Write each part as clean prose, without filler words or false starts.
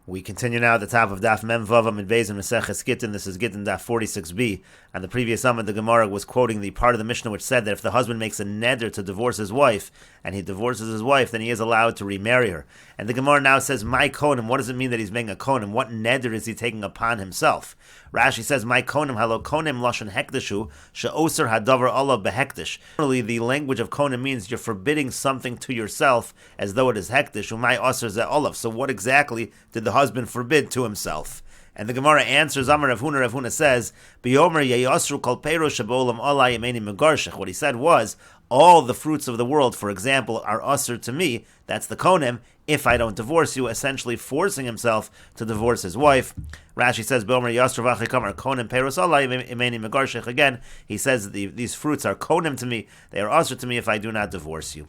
We continue now at the top of Daf Mem Vav Amid Beis in Meseches Gitin. This is Gittin Daf 46b. And the previous Amid, the Gemara was quoting the part of the Mishnah which said that if the husband makes a neder to divorce his wife, and he divorces his wife, then he is allowed to remarry her. And the Gemara now says, my konim, what does it mean that he's making a konim? What neder is he taking upon himself? Rashi says, my konim, halo konim lashon hekdeshu, she'oser hadavar Allah behekdesh. Normally, the language of konim means you're forbidding something to yourself as though it is hekdesh, umay oser ze olav. So what exactly did the husband forbid to himself? And the Gemara answers, Amar Rav Huna says, B'yomer yeyosru kol peiro shebolam olai yemeni megarshech. What he said was, all the fruits of the world, for example, are usher to me, that's the konim, if I don't divorce you, essentially forcing himself to divorce his wife. Rashi says, B'yomer yosru v'achikamar konim peiros olai yemeni megarshech. Again, he says, these fruits are konim to me, they are usher to me if I do not divorce you.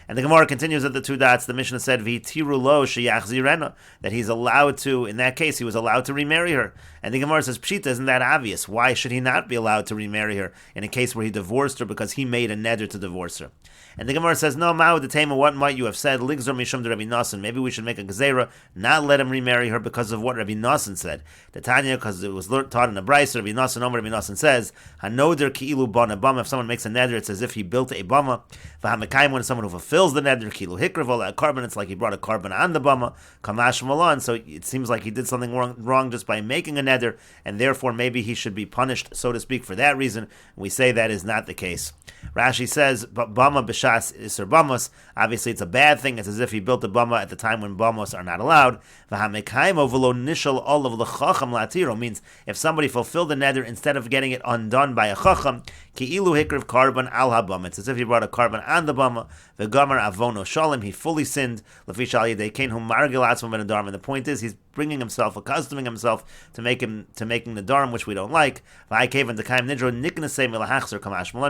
And the Gemara continues at the two dots. The Mishnah said, "V'tiru lo sheyachzirena," that he's allowed to. In that case, he was allowed to remarry her. And the Gemara says, "Pshita, isn't that obvious? Why should he not be allowed to remarry her in a case where he divorced her because he made a neder to divorce her?" And the Gemara says, "No, Ma'u detema. What might you have said? Ligzor mishum de Rabbi Nosson. Maybe we should make a gezerah, not let him remarry her because of what Rabbi Nosson said. The Tanya, because it was taught in the Brayso. Rabbi Nosson says, Hanoder ki'ilu bana bama. If someone makes a neder, it's as if he built a bama. V'hamekayim, when someone who fulfills the neder, ki'ilu hikriv, a carbon, it's like he brought a carbon on the bama. Kamash malan. So it seems like he did something wrong just by making a neder, and therefore maybe he should be punished, so to speak, for that reason. We say that is not the case. Rashi says, but bama b'shas iser bamos. Obviously, it's a bad thing. It's as if he built a bama at the time when bamos are not allowed. V'hamekayim v'lo nishal olav l'chacham latiro means if somebody fulfilled the neder instead of getting it undone by a chacham, ki'ilu hikriv carbon al habama. It's as if he brought a carbon on the bama. V'gamar avono shalim. He fully sinned. L'fi shal yedei kein hu margil atzmo ben adarm. And the point is, he's bringing himself, accustoming himself to making the dharm, which we don't like.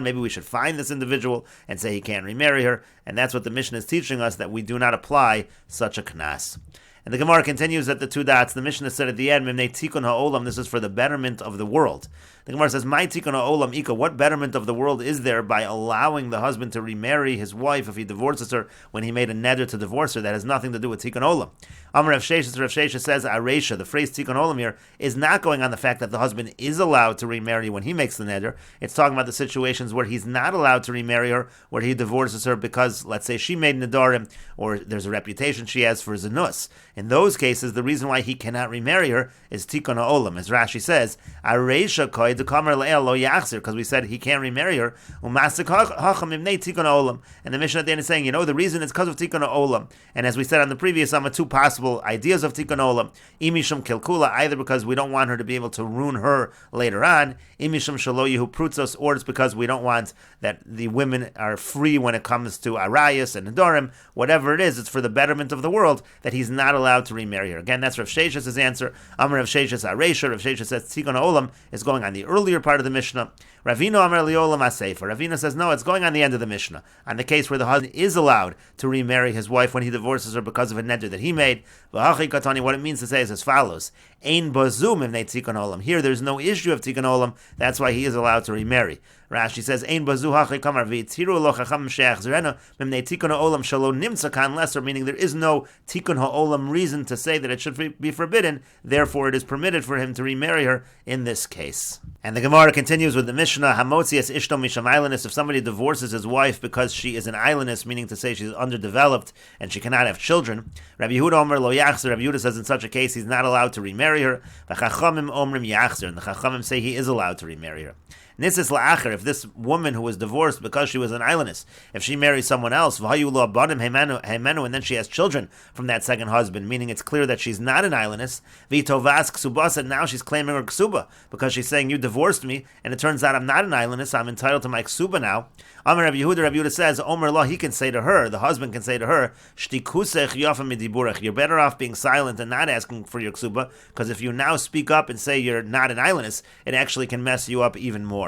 Maybe we should find this individual and say he can't remarry her, and that's what the Mishnah is teaching us, that we do not apply such a knas. And the Gemara continues at the two dots. The Mishnah said at the end, "Mimnei tikun ha'olam." This is for the betterment of the world. The Gemara says, "My tikun ha'olam ika." What betterment of the world is there by allowing the husband to remarry his wife if he divorces her when he made a neder to divorce her? That has nothing to do with tikun olam. Amar Rav Sheshes says, "Aresha." The phrase tikun olam here is not going on the fact that the husband is allowed to remarry when he makes the neder. It's talking about the situations where he's not allowed to remarry her, where he divorces her because, let's say, she made nedarim, or there's a reputation she has for zinus. In those cases, the reason why he cannot remarry her is tikun ha'olam. As Rashi says, Aresha koi dekamar le'el lo yachzir, because we said he can't remarry her. Umasik hacham imnei tikun ha'olam. And the Mishnah at the end is saying, the reason is because of tikun ha'olam. And as we said on the previous two possible ideas of tikun ha'olam. Imishum kilkula, either because we don't want her to be able to ruin her later on. Imishum shalo yehu prutzos, or it's because we don't want that the women are free when it comes to arayas and nedarim. Whatever it is, it's for the betterment of the world that he's not allowed to remarry her. Again, that's Rav Sheshes' answer. Amar Rav Sheshes Aresha. Rav Sheshes says tikun ha'olam is going on the earlier part of the Mishnah. Ravino Amar Liolam Aseifa. Ravina says no, it's going on the end of the Mishnah, on the case where the husband is allowed to remarry his wife when he divorces her because of a neder that he made. V'hachi katani, what it means to say is as follows: Ein bazum imnei tikun ha'olam. Here, there's no issue of tikun ha'olam. That's why he is allowed to remarry. Rashi says, Ein bazu hachi kamar v'yitziru lo chacham she'ach zerena mimnei tikun ha'olam shalo nimtza kan lesser, meaning there is no tikun ha'olam reason to say that it should be forbidden, therefore it is permitted for him to remarry her in this case. And the Gemara continues with the Mishnah, Hamotzias ishto misham islandess. If somebody divorces his wife because she is an islandess, meaning to say she's underdeveloped and she cannot have children, Rabbi Yehuda Omer lo yachzer. Rabbi Yehuda says in such a case he's not allowed to remarry her. V'chachamim omrim yachzer, and the chachamim say he is allowed to remarry her. Nisis la'acher, if this woman who was divorced because she was an islandess, if she marries someone else, v'hayu lo abanim heimenu, and then she has children from that second husband, meaning it's clear that she's not an islandess, v'tovas ksubas, and now she's claiming her ksuba, because she's saying, you divorced me, and it turns out I'm not an islandess, I'm entitled to my ksuba now. Amar Rabbi Yehuda says, Omer lo, he can say to her, the husband can say to her, shtikusech yafa midiburech, you're better off being silent and not asking for your ksuba, because if you now speak up and say you're not an islandess, it actually can mess you up even more.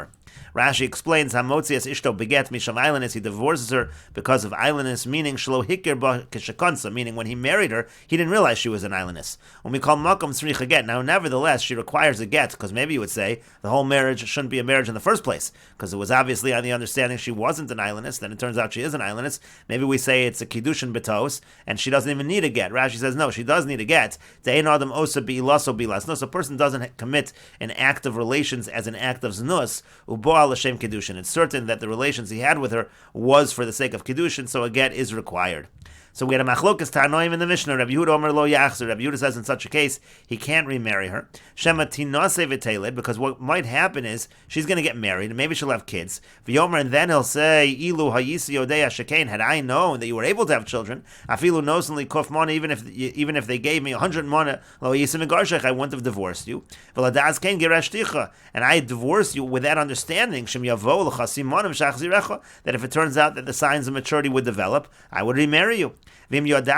Rashi explains, Hamotzias ishto beget misham ailenis, he divorces her because of ailenis, meaning shlo hikir ba kishakonsa, meaning when he married her, he didn't realize she was an ailenis. When we call makom tzricha get, now nevertheless, she requires a get, because maybe you would say the whole marriage shouldn't be a marriage in the first place, because it was obviously on the understanding she wasn't an ailenis, then it turns out she is an ailenis. Maybe we say it's a kiddushin betos, and she doesn't even need a get. Rashi says, no, she does need a get. De'ein adam osa bi'ilaso bi'ilas. No, so a person doesn't commit an act of relations as an act of znus, ubo'al l'shem kiddushin. It's certain that the relations he had with her was for the sake of kiddushin, so a get is required. So we had a machlokas tanoim in the Mishnah. Rabbi Yehuda Omer lo yachzer. Rabbi Yehuda says in such a case he can't remarry her. Shema tinase v'teled, because what might happen is she's going to get married and maybe she'll have kids. V'yomer, and then he'll say ilu hayisi yodeya shekain. Had I known that you were able to have children, afilu nosenli kof mana, even if they gave me 100 mana lo yisim megarshech, I wouldn't have divorced you. V'ladaz kain gerashticha, and I divorced you with that understanding shem yavo l'chasim manam shachzirecha, that if it turns out that the signs of maturity would develop, I would remarry you. And had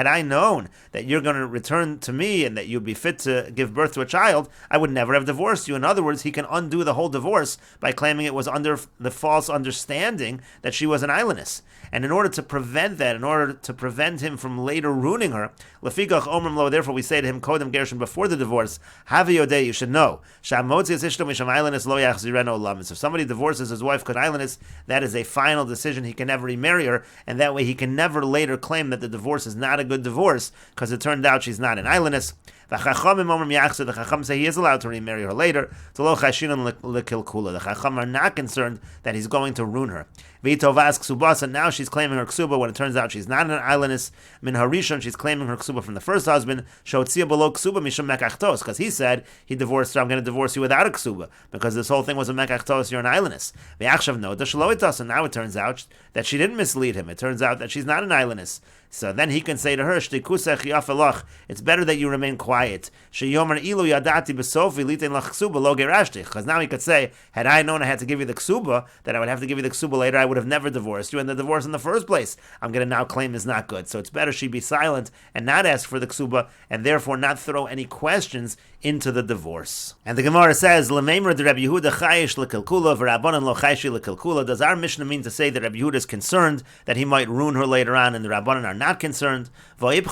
I known that you're going to return to me and that you'd be fit to give birth to a child, I would never have divorced you. In other words, he can undo the whole divorce by claiming it was under the false understanding that she was an ailenis. And in order to prevent that, in order to prevent him from later ruining her, therefore we say to him, Kodem Gershon, before the divorce, you should know, if somebody divorces his wife, that is a final decision. He can never remarry her, and that way he can never later claim that the divorce is not a good divorce, because it turned out she's not an ailenis. The Chacham say he is allowed to remarry her later. The Chacham are not concerned that he's going to ruin her. And now she's claiming her ksuba when it turns out she's not an ailenis. Min harishon, she's claiming her ksuba from the first husband. Because he said he divorced her. I'm going to divorce you without a ksuba, because this whole thing was a mekachtos. You're an ailenis. And now it turns out that she didn't mislead him. It turns out that she's not an ailenis. So then he can say to her, it's better that you remain quiet. Because now he could say, had I known I had to give you the ksuba, that I would have to give you the ksuba later, I would have never divorced you, and the divorce in the first place I'm going to now claim is not good. So it's better she be silent and not ask for the ksuba, and therefore not throw any questions into the divorce. And the Gemara says, does our Mishnah mean to say that Rabbi Yehuda is concerned that he might ruin her later on, and the Rabbanan are not concerned? But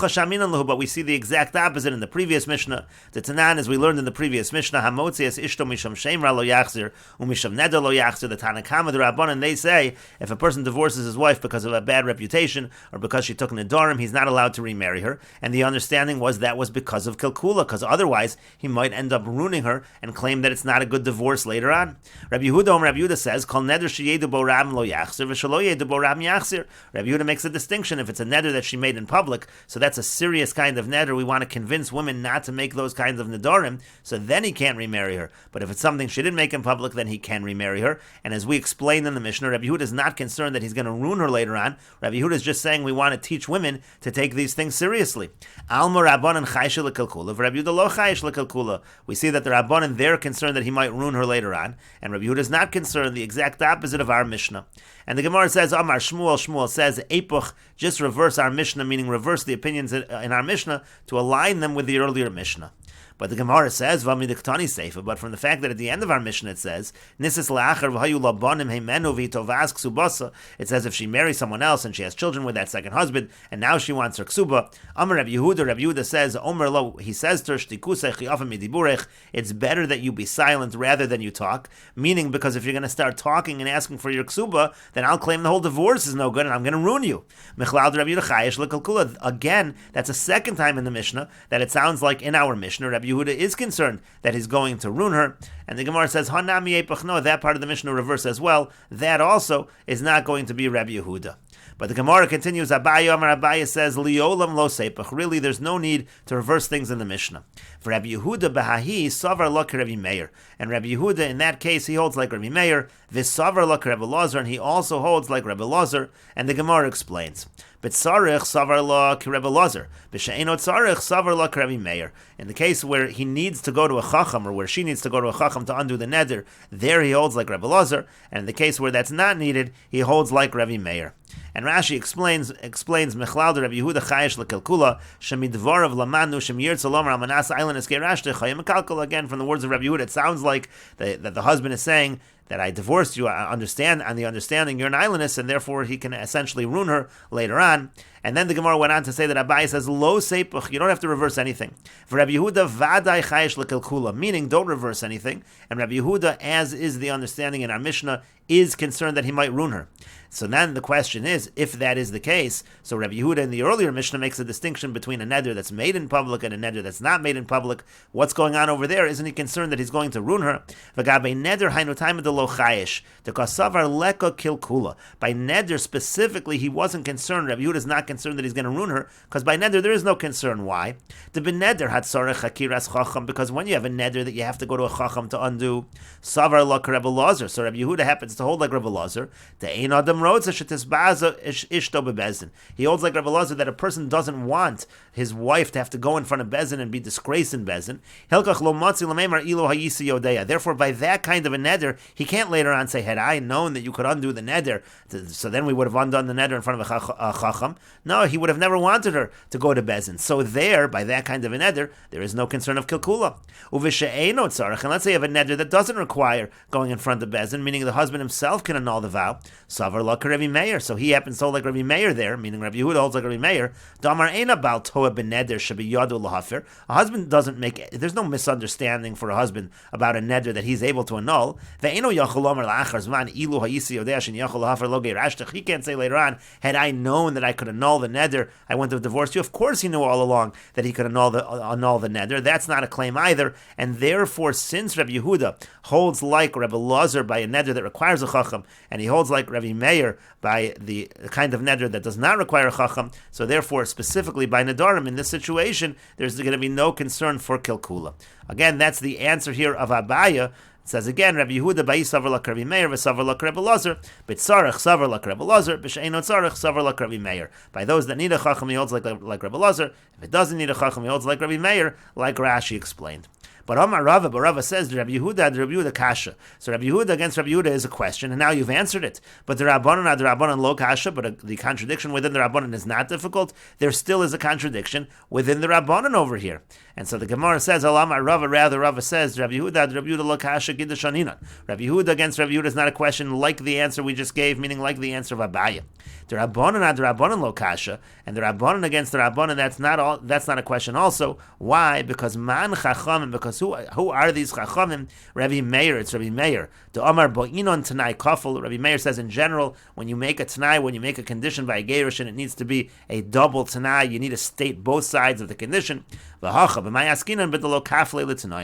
we see the exact opposite in the previous Mishnah. The Tanan, as we learned in the previous Mishnah, Hamotzias ishto misham shemra lo yachzir umisham neder lo yachzir. The Tanakama, the Rabbanan, they say if a person divorces his wife because of a bad reputation or because she took nedarim, he's not allowed to remarry her. And the understanding was that was because of kilkula, because otherwise he might end up ruining her and claim that it's not a good divorce later on. Rabbi Yehuda says, Kol neder sheyedu bo ram lo yachzir v'shelo yedu bo ram yachzir. Rabbi Yehuda makes a distinction. If it's a neder that she made in public, so that's a serious kind of neder. We want to convince women not to make those kinds of nedarim, so then he can't remarry her. But if it's something she didn't make in public, then he can remarry her. And as we explained in the Mishnah, Rabbi Yehuda is not concerned that he's going to ruin her later on. Rabbi Yehuda is just saying we want to teach women to take these things seriously. Alma Rabbanan chaysh l'kalkula, Rabbi Yehuda lo chaysh l'kalkula. We see that the Rabbanan, they're concerned that he might ruin her later on, and Rabbi Yehuda is not concerned, the exact opposite of our Mishnah. And the Gemara says, Amar Shmuel says, Epoch, just reverse our Mishnah, meaning reverse the opinions in our Mishnah to align them with the earlier Mishnah. But the Gemara says, Vamidiktani Seifa, but from the fact that at the end of our Mishnah it says, Nisis la'achar v'hayu labanim heimenu v'hitovas ksubasa, it says if she marries someone else and she has children with that second husband, and now she wants her ksuba, Amar Rabbi Yehuda says, Omer lo, he says to her, Shtikusei chiyafa midiburech, it's better that you be silent rather than you talk, meaning because if you're going to start talking and asking for your ksuba, then I'll claim the whole divorce is no good and I'm going to ruin you. Mechlad Rabbi Yehuda chayesh l'kalkula. Again, that's a second time in the Mishnah that it sounds like in our Mishnah, Rabbi Yehuda is concerned that he's going to ruin her, and the Gemara says, Hanami Epach, no, that part of the Mishnah reverse as well. That also is not going to be Rabbi Yehuda. But the Gemara continues, Abaye says, Liolam lo sepach. Really, there's no need to reverse things in the Mishnah. For Rabbi Yehuda Bahahi, Savar lo Rabbi Meir. And Rabbi Yehuda, in that case, he holds like Rabbi Meir, Visavar lo Rabbi Lazar, and he also holds like Rabbi Lazar, and the Gemara explains. But Sarich Savar lo Rabbi Lazar. B'she'enot Sarich Savar lo Rabbi Meir. In the case where he needs to go to a Chacham, or where she needs to go to a Chacham to undo the neder, there he holds like Rabbi Lazar, and in the case where that's not needed, he holds like Rabbi Meir. And Rashi explains Mechlal de Rabbi Yehuda Chayesh lekelkula shemidvarav lamanu shemir tzalomar amanas island eskeirashte chayim mekalkula. Again, from the words of Rabbi Yehuda, it sounds like that the husband is saying that I divorced you. I understand, on the understanding you're an islandess, and therefore he can essentially ruin her later on. And then the Gemara went on to say that Abai says, Lo seipuch, you don't have to reverse anything. For Rabbi Yehuda, Vadai chayesh lekelkula, meaning don't reverse anything. And Rabbi Yehuda, as is the understanding in our Mishnah, is concerned that he might ruin her. So then the question is, if that is the case, so Rabbi Yehuda in the earlier Mishnah makes a distinction between a neder that's made in public and a neder that's not made in public. What's going on over there? Isn't he concerned that he's going to ruin her? V'gabe neder hainu taima de lo chayesh, de kasavar leko kilkula. By neder specifically, he wasn't concerned. Rabbi Yehuda is not concerned that he's going to ruin her, because by neder there is no concern. Why? The beneder had sorech hakiras chacham, because when you have a neder that you have to go to a chacham to undo, savar lo Rebbe Lazar. So Rabbi Yehuda happens to hold like Rebbe Lazar. The ein adam rods ishto bebezin. He holds like Rebbe Lazar that a person doesn't want his wife to have to go in front of Bezin and be disgraced in Bezin. Helkach lo matzi lameimar ilo hayisi yodeya. Therefore, by that kind of a neder, he can't later on say, had I known that you could undo the neder, so then we would have undone the neder in front of a chacham. No, he would have never wanted her to go to Bezin. So there, by that kind of a neder, there is no concern of kilkula. Uvishe'eno tzarech. And let's say you have a neder that doesn't require going in front of Bezin, meaning the husband himself can annul the vow. Savar lo Rabbi Meir. So he happens to hold like Rabbi Meir there, meaning Rabbi Yehuda holds like Rabbi Meir. Damar eina bal toa beneder shebi yadu lahafir. A husband doesn't make, there's no misunderstanding for a husband about a neder that he's able to annul. Ve'eno yachol omer la'achar zman ilu hayisi yodea shen yachol lahafir lo geirashtech. He can't say later on, had I known that I could annul the neder, I wouldn't have divorced you. Of course he knew all along that he could annul the neder. That's not a claim either. And therefore, since Rabbi Yehuda holds like Rebbe Lazar by a neder that requires a chacham, and he holds like Rabbi Meir by the kind of neder that does not require a chacham, so therefore, specifically by nedarim, in this situation, there's going to be no concern for kilkula. Again, that's the answer here of Abaya. It says again, Rabbi Yehuda ba'i savar lak Rabbi Meir v'savar lak Rebbe Lazar, b'tzarech savar lak Rebbe Lazar, b'she'eno tzarech savar lak Rabbi Meir. By those that need a chacham, he holds like Rebbe Lazar. If it doesn't need a chacham, he holds like Rabbi Meir, like Rashi explained. But Rava says Rabbi Yehuda kasha. So Rabbi Yehuda against Rabbi Yehuda is a question, and now you've answered it. But the Rabbanan lo kasha, but the contradiction within the Rabbanan is not difficult. There still is a contradiction within the Rabbanan over here. And so the Gemara says, Rava says, Rabbi Yehuda lo kasha gidashaninan. Rabbi Yehuda against Rabbi Yehuda is not a question like the answer we just gave, meaning like the answer of Abaya. The Rabbanan lo kasha, and the Rabbanan against the Rabbanan, that's not a question also. Why? Because man chachamim, because who are these chachamim? Rabbi Meir, it's Rabbi Meir. The Amar Bo'inon Tanai Kafel. Rabbi Meir says in general, when you make a Tanai, when you make a condition by a Gerushin, it needs to be a double Tanai. You need to state both sides of the condition. And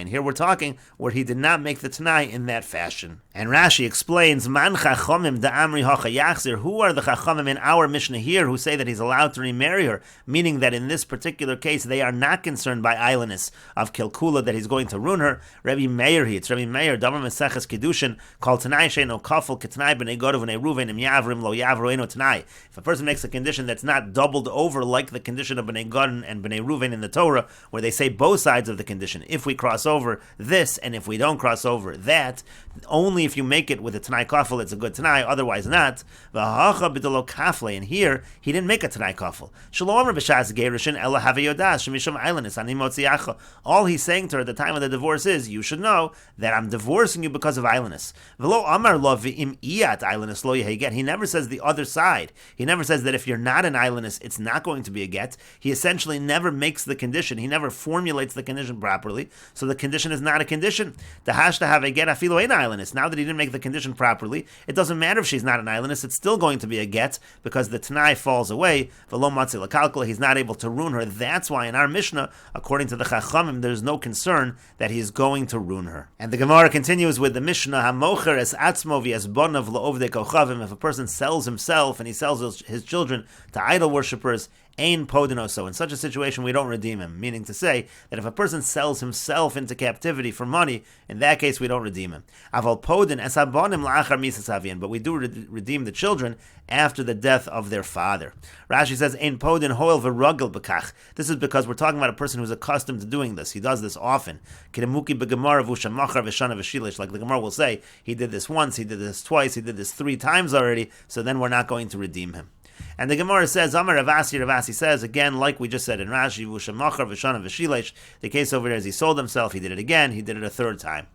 here we're talking where he did not make the Tanai in that fashion. And Rashi explains, Man chachamim da amri hacha yachzir. Who are the chachamim in our Mishnah here who say that he's allowed to remarry her? Meaning that in this particular case, they are not concerned by islandness of kilkula, that he's going to ruin her. Rabbi Meir, it's Rabbi Meir, Davar Meseches Kiddushin, called Tanai Sheino Kafel Ketnai B'nei Godav B'nei Ruven Im Yavrim Lo Yavru Eno Tanai. If a person makes a condition that's not doubled over like the condition of B'nei Godan and B'nei Ruven in the Torah, where they say both sides of the condition, if we cross over this and if we don't cross over that, only if you make it with a Tanai Kafel, it's a good Tanai, otherwise not. V'hacha B'dolo Kafle, and here, he didn't make a Tanai Kafel. Shalom B'shas Gerushin Ela Haveyodas Shemisham Islandis Ani Motziacha. All he's saying to her at the time of the divorce is, you should know that I'm divorcing you because of islandness. V'lo amar lo v'im iyat islandness lo yehi get. He never says the other side. He never says that if you're not an islandess, it's not going to be a get. He essentially never makes the condition. He never formulates the condition properly. So the condition is not a condition. The hash to have a get afilo ein islandess. Now that he didn't make the condition properly, it doesn't matter if she's not an islandess. It's still going to be a get because the Tanai falls away. V'lo matzi l'kalkula. He's not able to ruin her. That's why in our Mishnah, according to the Chachamim, there's no concern that he's going to ruin her. And the Gemara continues with the Mishnah, Hamocher es atzmo v'yasbonav la'ovdei kochavim. If a person sells himself and he sells his children to idol worshippers, ein podino. So in such a situation, we don't redeem him. Meaning to say that if a person sells himself into captivity for money, in that case, we don't redeem him. Aval podin es habonim la'achar misas havian. But we do redeem the children after the death of their father. Rashi says, ein podin hoel v'rugel b'kach. This is because we're talking about a person who's accustomed to doing this. He does this often. Kidemuki b'gemara v'ushamachar v'shana v'shilish. Like the Gemara will say, he did this once, he did this twice, he did this 3 times already, so then we're not going to redeem him. And the Gemara says, Amar Ravasi says, again, like we just said in Rashi, Vushemachar Vishana Vishilesh, the case over there is he sold himself, he did it again, he did it a third time.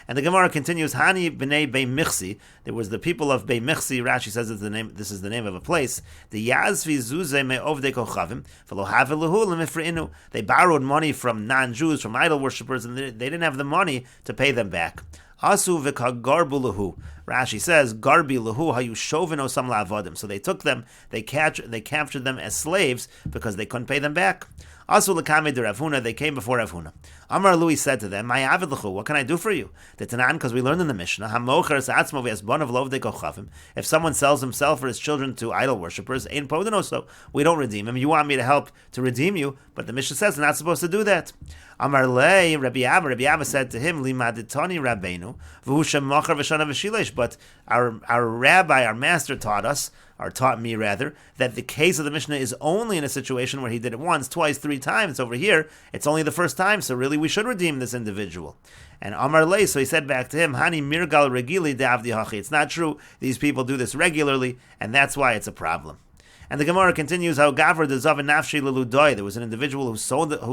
And the Gemara continues, Hani b'nei Bei Michsi. There was the people of Bei Michsi. Rashi says this is the name of a place. The Yazvi Zuze me'ovdei kochavim v'lo have lehu lemifreinu. They borrowed money from non-Jews, from idol worshippers, and they didn't have the money to pay them back. Asu v'kagarbu lehu. Rashi says, Garbi lehu hayu shovin osam la'avadim. So they took them, they captured them as slaves because they couldn't pay them back. Asu l'kamei de Rav Huna, they came before Rav Huna. Amar Lui said to them, "My avid lechu, what can I do for you?" The Tanan, because we learned in the Mishnah, Hamocher atzmo v'yasbon of lovdei kochavim. If someone sells himself or his children to idol worshippers, ein podenoso, we don't redeem him. You want me to help to redeem you, but the Mishnah says we're not supposed to do that. Amar Lei, Rabbi Abba said to him, Limaditani Rabbeinu, v'hu shemocher v'shana v'shilesh. But our rabbi, our master taught me rather, that the case of the Mishnah is only in a situation where he did it once, twice, three times. Over here, it's only the first time, so really we should redeem this individual. And Amar Lei, so he said back to him, Hani mirgal regili de'avdi hachi. It's not true. These people do this regularly, and that's why it's a problem. And the Gemara continues, how Gavra de Zav Nafshi Leludoi. There was an individual who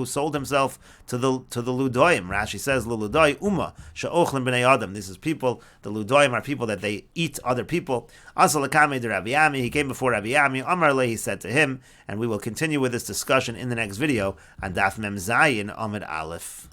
sold himself to the Ludoim. Rashi says, Leludoi Uma She'ochlim B'nei Adam. This is people, the Ludoim are people that they eat other people. Asa Lakame de Rabbi Ami. He came before Rabbi Ami. Amar Le, he said to him, and we will continue with this discussion in the next video on Daf Mem Zayin Amid Aleph.